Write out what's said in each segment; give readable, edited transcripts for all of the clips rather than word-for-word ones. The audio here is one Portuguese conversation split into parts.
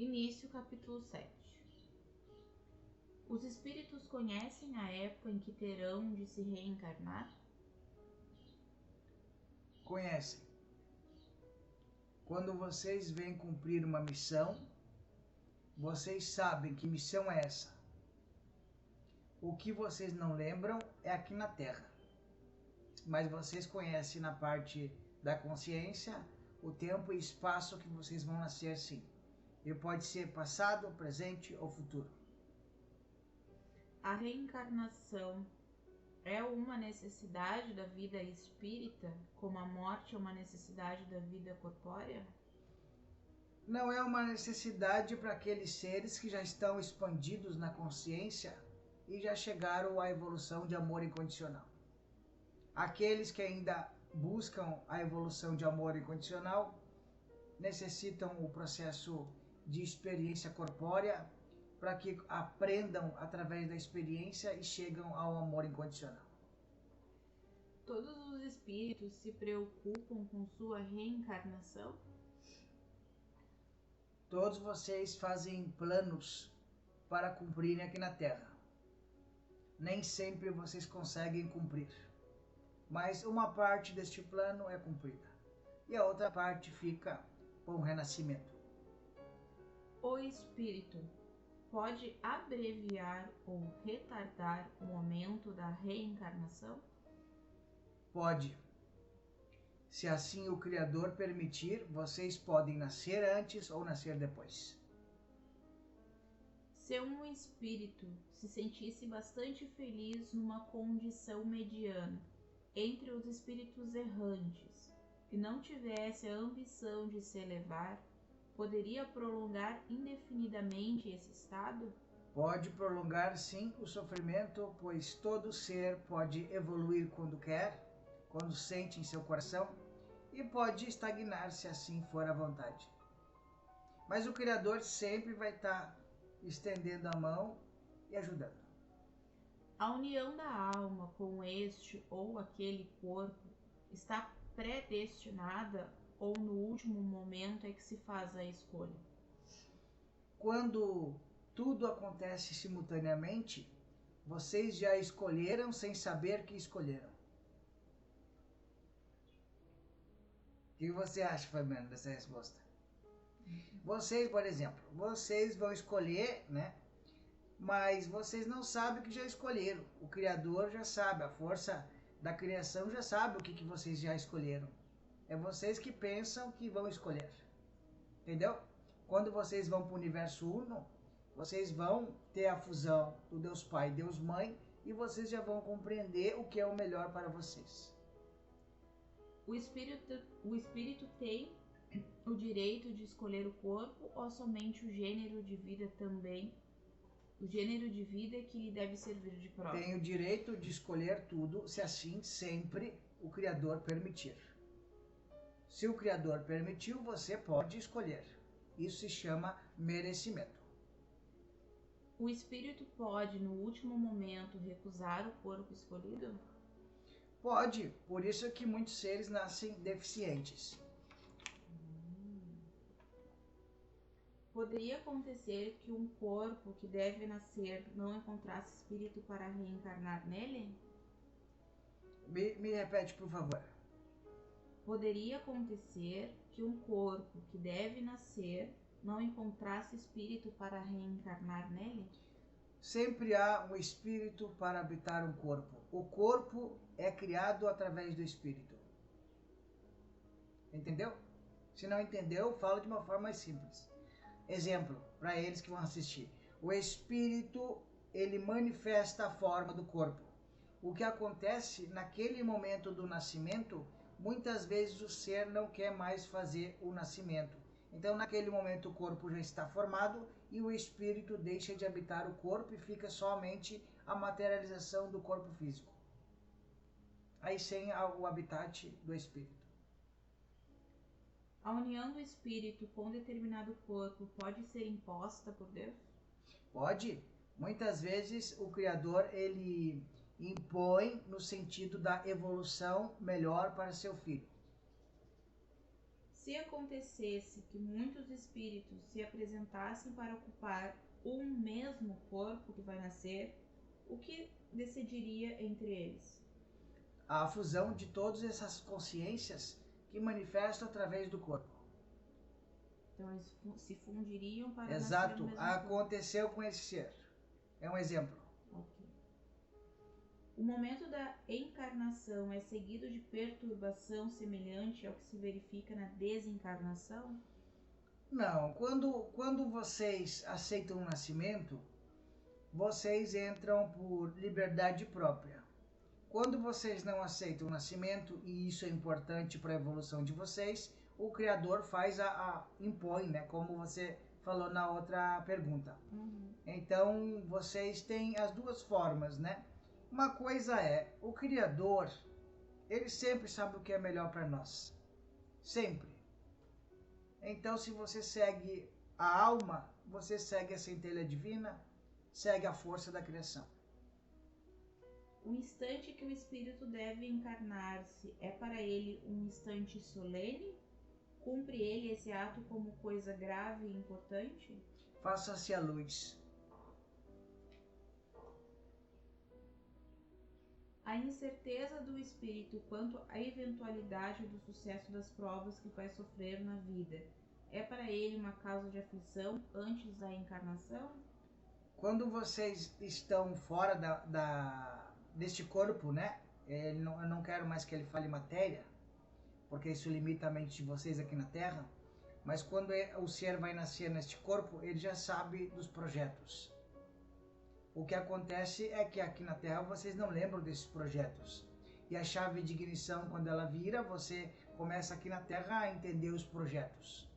Início, capítulo 7. Os espíritos conhecem a época em que terão de se reencarnar? Conhecem. Quando vocês vêm cumprir uma missão, vocês sabem que missão é essa. O que vocês não lembram é aqui na Terra. Mas vocês conhecem na parte da consciência o tempo e espaço que vocês vão nascer, sim. E pode ser passado, presente ou futuro. A reencarnação é uma necessidade da vida espírita, como a morte é uma necessidade da vida corpórea? Não é uma necessidade para aqueles seres que já estão expandidos na consciência e já chegaram à evolução de amor incondicional. Aqueles que ainda buscam a evolução de amor incondicional necessitam o processo de experiência corpórea para que aprendam através da experiência e chegam ao amor incondicional. Todos os espíritos se preocupam com sua reencarnação? Todos vocês fazem planos para cumprirem aqui na Terra. Nem sempre vocês conseguem cumprir, mas uma parte deste plano é cumprida e a outra parte fica para o renascimento. O espírito pode abreviar ou retardar o momento da reencarnação? Pode. Se assim o Criador permitir, vocês podem nascer antes ou nascer depois. Se um espírito se sentisse bastante feliz numa condição mediana entre os espíritos errantes e não tivesse a ambição de se elevar, poderia prolongar indefinidamente esse estado? Pode prolongar sim o sofrimento, pois todo ser pode evoluir quando quer, quando sente em seu coração, e pode estagnar se assim for a vontade. Mas o Criador sempre vai estar estendendo a mão e ajudando. A união da alma com este ou aquele corpo está predestinada ou no último momento é que se faz a escolha? Quando tudo acontece simultaneamente, vocês já escolheram sem saber que escolheram. O que você acha, Fabiano, dessa resposta? Vocês, por exemplo, vocês vão escolher, né? Mas vocês não sabem o que já escolheram. O Criador já sabe, a força da criação já sabe o que vocês já escolheram. É vocês que pensam que vão escolher. Entendeu? Quando vocês vão para o universo uno, vocês vão ter a fusão do Deus Pai e Deus Mãe e vocês já vão compreender o que é o melhor para vocês. O espírito tem o direito de escolher o corpo ou somente o gênero de vida também? O gênero de vida que lhe deve servir de prova? Tem o direito de escolher tudo, se assim sempre o Criador permitir. Se o Criador permitiu, você pode escolher. Isso se chama merecimento. O espírito pode, no último momento, recusar o corpo escolhido? Pode, por isso é que muitos seres nascem deficientes. Poderia acontecer que um corpo que deve nascer não encontrasse espírito para reencarnar nele? Me repete, por favor. Poderia acontecer que um corpo que deve nascer não encontrasse espírito para reencarnar nele? Sempre há um espírito para habitar um corpo. O corpo é criado através do espírito. Entendeu? Se não entendeu, falo de uma forma mais simples. Exemplo, para eles que vão assistir. O espírito, ele manifesta a forma do corpo. O que acontece naquele momento do nascimento, muitas vezes o ser não quer mais fazer o nascimento. Então, naquele momento, o corpo já está formado e o espírito deixa de habitar o corpo e fica somente a materialização do corpo físico. Aí sem o habitat do espírito. A união do espírito com determinado corpo pode ser imposta por Deus? Pode. Muitas vezes o Criador ele impõe no sentido da evolução melhor para seu filho. Se Se acontecesse que muitos espíritos se apresentassem para ocupar um mesmo corpo que vai nascer, o que decidiria entre eles? A fusão de todas essas consciências que manifestam através do corpo. Então eles se fundiriam para nascer Exato, no mesmo aconteceu com esse ser. É um exemplo. corpo. Ok. O momento da encarnação é seguido de perturbação semelhante ao que se verifica na desencarnação? Não, quando vocês aceitam o nascimento, vocês entram por liberdade própria. Quando vocês não aceitam o nascimento, e isso é importante para a evolução de vocês, o Criador impõe, né? Como você falou na outra pergunta. Então, vocês têm as duas formas, né? Uma coisa é, o Criador, ele sempre sabe o que é melhor para nós. Sempre. Então, se você segue a alma, você segue a centelha divina, segue a força da criação. O instante que o espírito deve encarnar-se é para ele um instante solene? Cumpre ele esse ato como coisa grave e importante? Faça-se a luz. A incerteza do espírito quanto à eventualidade do sucesso das provas que vai sofrer na vida é para ele uma causa de aflição antes da encarnação? Quando vocês estão fora deste corpo, né? Eu não quero mais que ele fale matéria, porque isso limita a mente de vocês aqui na Terra. Mas quando o ser vai nascer neste corpo, ele já sabe dos projetos. O que acontece é que aqui na Terra vocês não lembram desses projetos. E a chave de ignição, quando ela vira, você começa aqui na Terra a entender os projetos.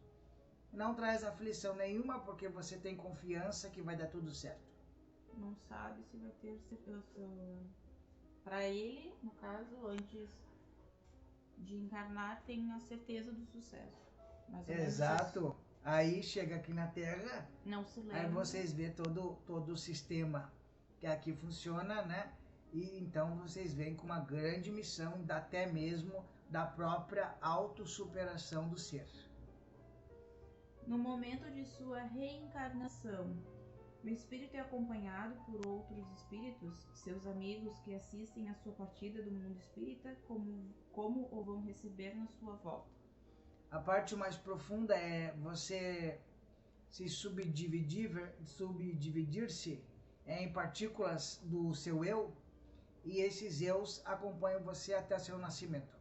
Não traz aflição nenhuma, porque você tem confiança que vai dar tudo certo. Não sabe se vai ter... Para ele, no caso, antes de encarnar, tem a certeza do sucesso. Exato. Aí chega aqui na Terra, não se lembra. Aí vocês vê todo o sistema que aqui funciona, né? E então vocês vêm com uma grande missão, até mesmo da própria autossuperação do ser. No momento de sua reencarnação, o espírito é acompanhado por outros espíritos, seus amigos que assistem à sua partida do mundo espírita, como o vão receber na sua volta? A parte mais profunda é você se subdividir-se em partículas do seu eu, e esses eus acompanham você até seu nascimento.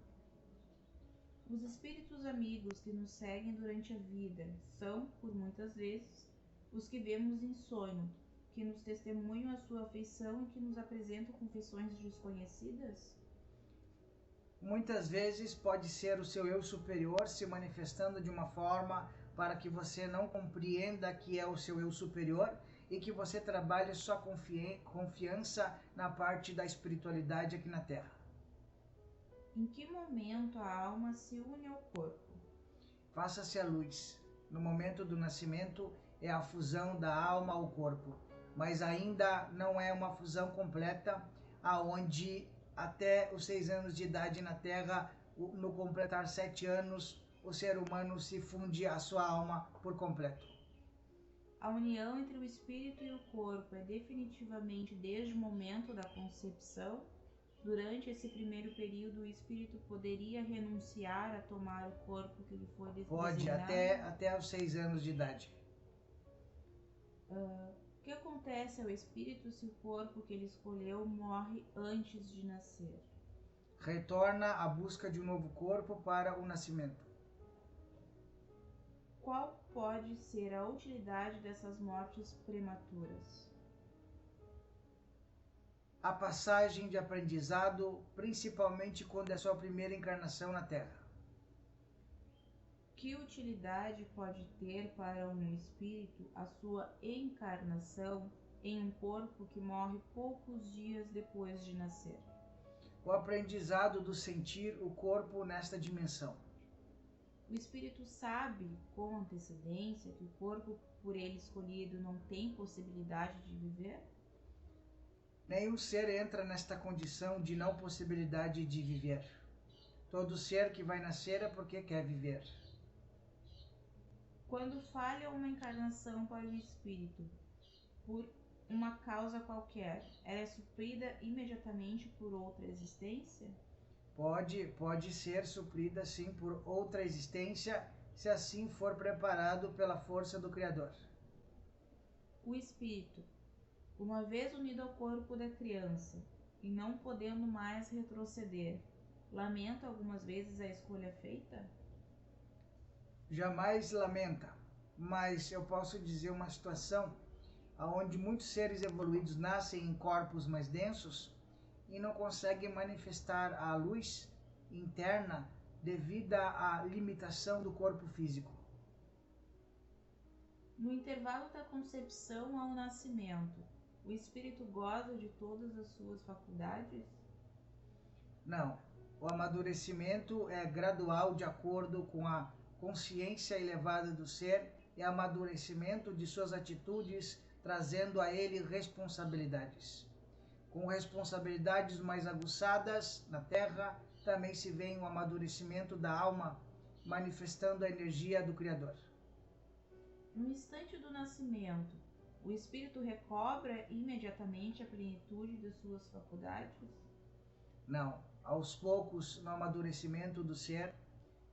Os espíritos amigos que nos seguem durante a vida são, por muitas vezes, os que vemos em sonho, que nos testemunham a sua afeição e que nos apresentam confissões desconhecidas? Muitas vezes pode ser o seu eu superior se manifestando de uma forma para que você não compreenda que é o seu eu superior e que você trabalhe sua confiança na parte da espiritualidade aqui na Terra. Em que momento a alma se une ao corpo? Faça-se a luz. No momento do nascimento é a fusão da alma ao corpo, mas ainda não é uma fusão completa, aonde até os 6 anos de idade na Terra, no completar 7 anos, o ser humano se funde a sua alma por completo. A união entre o espírito e o corpo é definitivamente desde o momento da concepção? Durante esse primeiro período, o espírito poderia renunciar a tomar o corpo que lhe foi designado? Pode, até os 6 anos de idade. O que acontece ao espírito se o corpo que ele escolheu morre antes de nascer? Retorna à busca de um novo corpo para o nascimento. Qual pode ser a utilidade dessas mortes prematuras? A passagem de aprendizado, principalmente quando é sua primeira encarnação na Terra. Que utilidade pode ter para um espírito a sua encarnação em um corpo que morre poucos dias depois de nascer? O aprendizado do sentir o corpo nesta dimensão. O espírito sabe com antecedência que o corpo por ele escolhido não tem possibilidade de viver? Nenhum ser entra nesta condição de não possibilidade de viver. Todo ser que vai nascer é porque quer viver. Quando falha uma encarnação para o espírito, por uma causa qualquer, ela é suprida imediatamente por outra existência? Pode ser suprida sim por outra existência, se assim for preparado pela força do Criador. O espírito, uma vez unido ao corpo da criança e não podendo mais retroceder, lamenta algumas vezes a escolha feita? Jamais lamenta, mas eu posso dizer uma situação onde muitos seres evoluídos nascem em corpos mais densos e não conseguem manifestar a luz interna devido à limitação do corpo físico. No intervalo da concepção ao nascimento, o espírito goza de todas as suas faculdades? Não, o amadurecimento é gradual de acordo com a consciência elevada do ser e amadurecimento de suas atitudes, trazendo a ele responsabilidades. Com responsabilidades mais aguçadas na Terra, também se vê o amadurecimento da alma, manifestando a energia do Criador. No instante do nascimento, o espírito recobra imediatamente a plenitude de suas faculdades? Não, aos poucos, no amadurecimento do ser,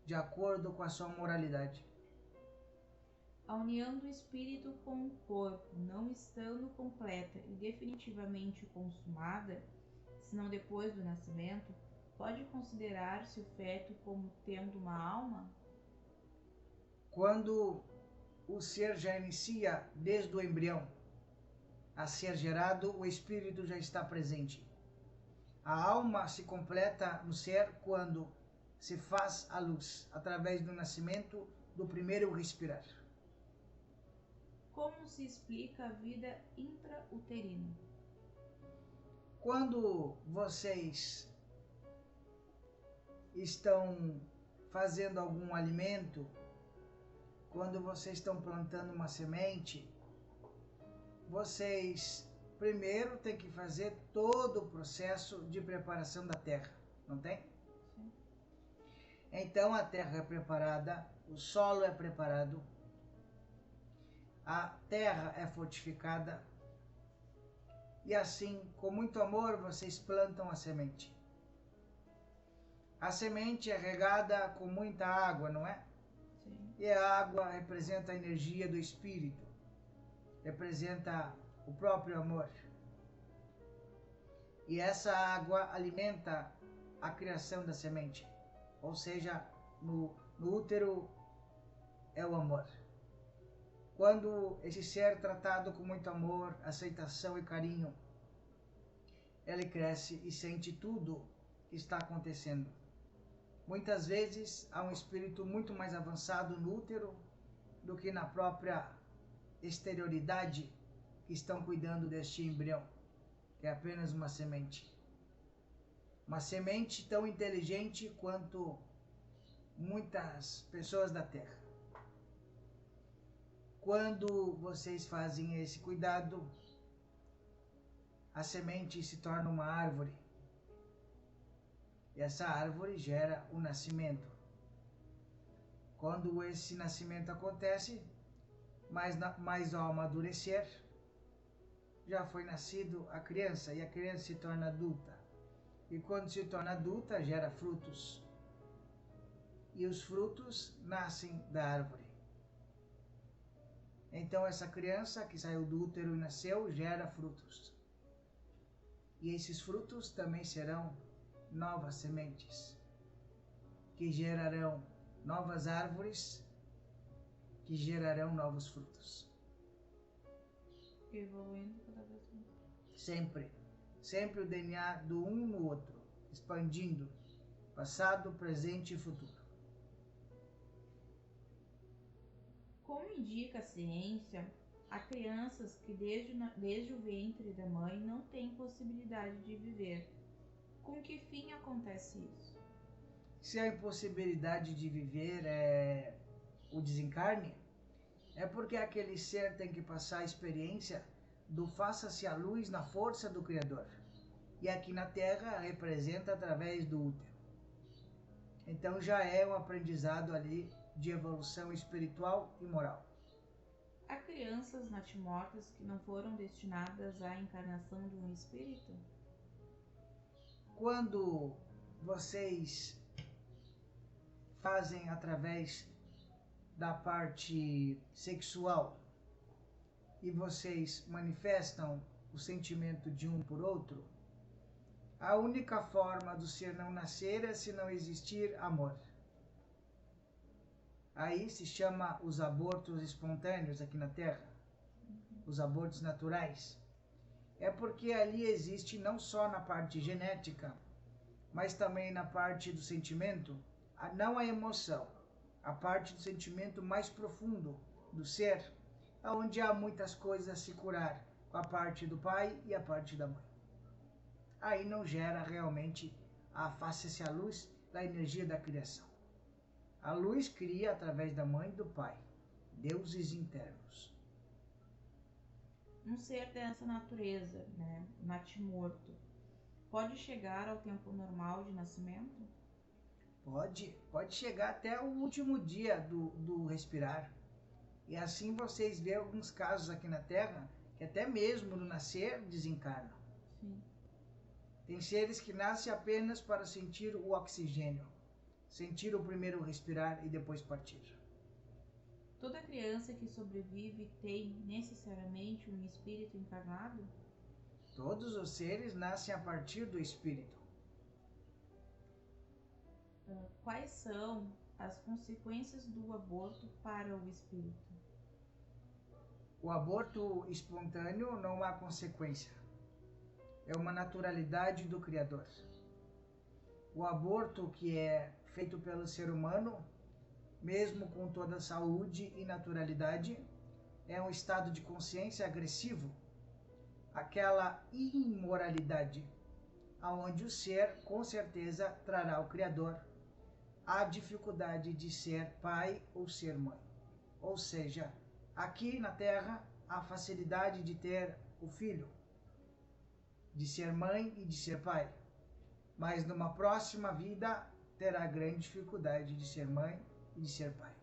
de acordo com a sua moralidade. A união do espírito com o corpo, não estando completa e definitivamente consumada, senão depois do nascimento, pode considerar-se o feto como tendo uma alma? Quando o ser já inicia desde o embrião a ser gerado, o espírito já está presente. A alma se completa no ser quando se faz a luz, através do nascimento do primeiro respirar. Como se explica a vida intrauterina? Quando vocês estão fazendo algum alimento, quando vocês estão plantando uma semente, vocês primeiro têm que fazer todo o processo de preparação da terra, não tem? Sim. Então a terra é preparada, o solo é preparado, a terra é fortificada e assim, com muito amor, vocês plantam a semente. A semente é regada com muita água, não é? Sim. E a água representa a energia do espírito, representa o próprio amor. E essa água alimenta a criação da semente, ou seja, no útero é o amor. Quando esse ser é tratado com muito amor, aceitação e carinho, ele cresce e sente tudo que está acontecendo. Muitas vezes há um espírito muito mais avançado no útero do que na própria exterioridade que estão cuidando deste embrião, que é apenas uma semente. Uma semente tão inteligente quanto muitas pessoas da Terra. Quando vocês fazem esse cuidado, a semente se torna uma árvore. E essa árvore gera o nascimento. Quando esse nascimento acontece, mais ao amadurecer, já foi nascido a criança e a criança se torna adulta. E quando se torna adulta, gera frutos. E os frutos nascem da árvore. Então essa criança que saiu do útero e nasceu, gera frutos. E esses frutos também serão novas sementes, que gerarão novas árvores, que gerarão novos frutos. Evoluindo cada vez mais. Sempre o DNA do um no outro, expandindo, passado, presente e futuro. Como indica a ciência, há crianças que desde o ventre da mãe não têm possibilidade de viver. Com que fim acontece isso? Se a impossibilidade de viver é o desencarne, é porque aquele ser tem que passar a experiência do faça-se a luz na força do Criador. E aqui na Terra representa através do útero. Então já é um aprendizado ali de evolução espiritual e moral. Há crianças natimortas que não foram destinadas à encarnação de um espírito? Quando vocês fazem através da parte sexual e vocês manifestam o sentimento de um por outro, a única forma do ser não nascer é se não existir amor. Aí se chama os abortos espontâneos aqui na Terra, os abortos naturais. É porque ali existe não só na parte genética, mas também na parte do sentimento, não a emoção, a parte do sentimento mais profundo do ser, onde há muitas coisas a se curar com a parte do pai e a parte da mãe. Aí não gera realmente a face-se a luz da energia da criação. A luz cria através da mãe e do pai, deuses internos. Um ser dessa natureza, né, natimorto, pode chegar ao tempo normal de nascimento? Pode chegar até o último dia do respirar. E assim vocês veem alguns casos aqui na Terra que até mesmo no nascer desencarnam. Sim. Tem seres que nascem apenas para sentir o oxigênio, sentir o primeiro respirar e depois partir. Toda criança que sobrevive tem necessariamente um espírito encarnado? Todos os seres nascem a partir do espírito. Quais são as consequências do aborto para o espírito? O aborto espontâneo não há consequência. É uma naturalidade do Criador. O aborto que é feito pelo ser humano, mesmo com toda a saúde e naturalidade, é um estado de consciência agressivo, aquela imoralidade, aonde o ser com certeza trará o Criador a dificuldade de ser pai ou ser mãe. Ou seja, aqui na Terra, a facilidade de ter o filho, de ser mãe e de ser pai. Mas numa próxima vida, terá grande dificuldade de ser mãe e de ser pai.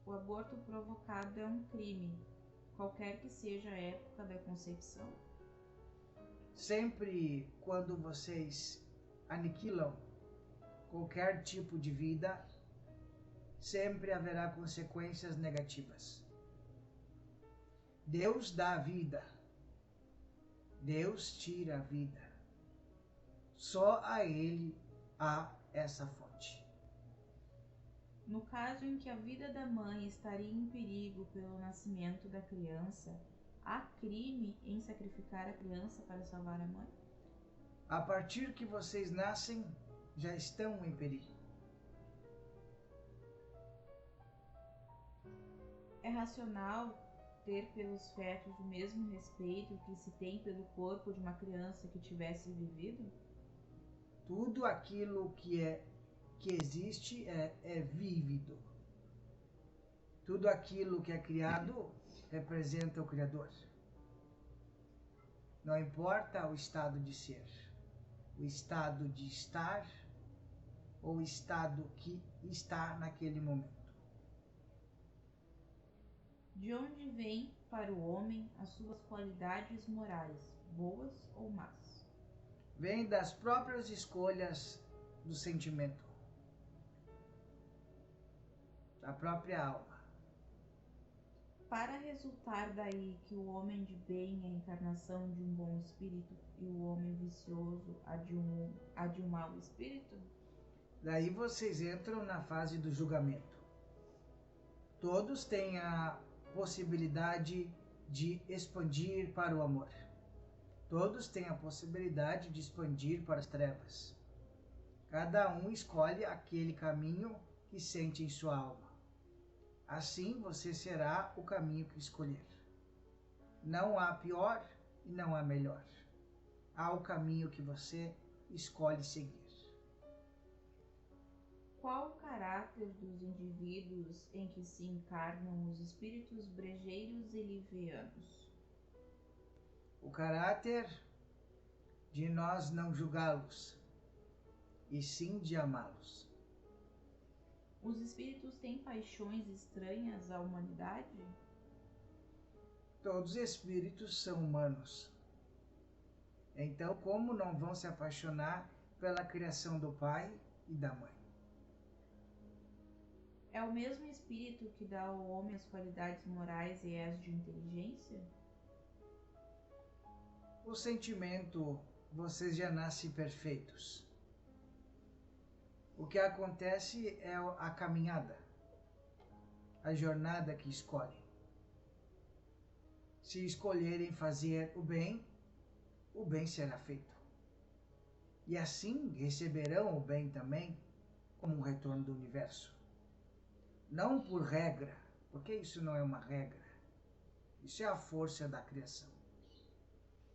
O aborto provocado é um crime, qualquer que seja a época da concepção? Sempre quando vocês aniquilam qualquer tipo de vida, sempre haverá consequências negativas. Deus dá a vida, Deus tira a vida. Só a Ele há essa fonte. No caso em que a vida da mãe estaria em perigo pelo nascimento da criança, há crime em sacrificar a criança para salvar a mãe? A partir que vocês nascem, já estão em perigo. É racional ter pelos fetos o mesmo respeito que se tem pelo corpo de uma criança que tivesse vivido? Tudo aquilo que existe é vívido. Tudo aquilo que é criado representa o Criador. Não importa o estado de ser, o estado de estar ou o estado que está naquele momento. De onde vêm para o homem as suas qualidades morais, boas ou más? Vem das próprias escolhas do sentimento, da própria alma. Para resultar daí que o homem de bem é a encarnação de um bom espírito e o homem vicioso a de um mau espírito? Daí vocês entram na fase do julgamento. Todos têm a possibilidade de expandir para o amor. Todos têm a possibilidade de expandir para as trevas. Cada um escolhe aquele caminho que sente em sua alma. Assim você será o caminho que escolher. Não há pior e não há melhor. Há o caminho que você escolhe seguir. Qual o caráter dos indivíduos em que se encarnam os espíritos brejeiros e livianos? O caráter de nós não julgá-los, e sim de amá-los. Os espíritos têm paixões estranhas à humanidade? Todos os espíritos são humanos. Então, como não vão se apaixonar pela criação do pai e da mãe? É o mesmo espírito que dá ao homem as qualidades morais e as de inteligência? O sentimento, vocês já nascem perfeitos. O que acontece é a caminhada, a jornada que escolhem. Se escolherem fazer o bem será feito. E assim receberão o bem também como um retorno do universo. Não por regra, porque isso não é uma regra. Isso é a força da criação.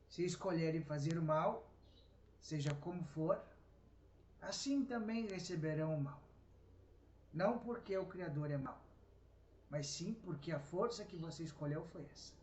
Se escolherem fazer o mal, seja como for, assim também receberão o mal. Não porque o Criador é mau, mas sim porque a força que você escolheu foi essa.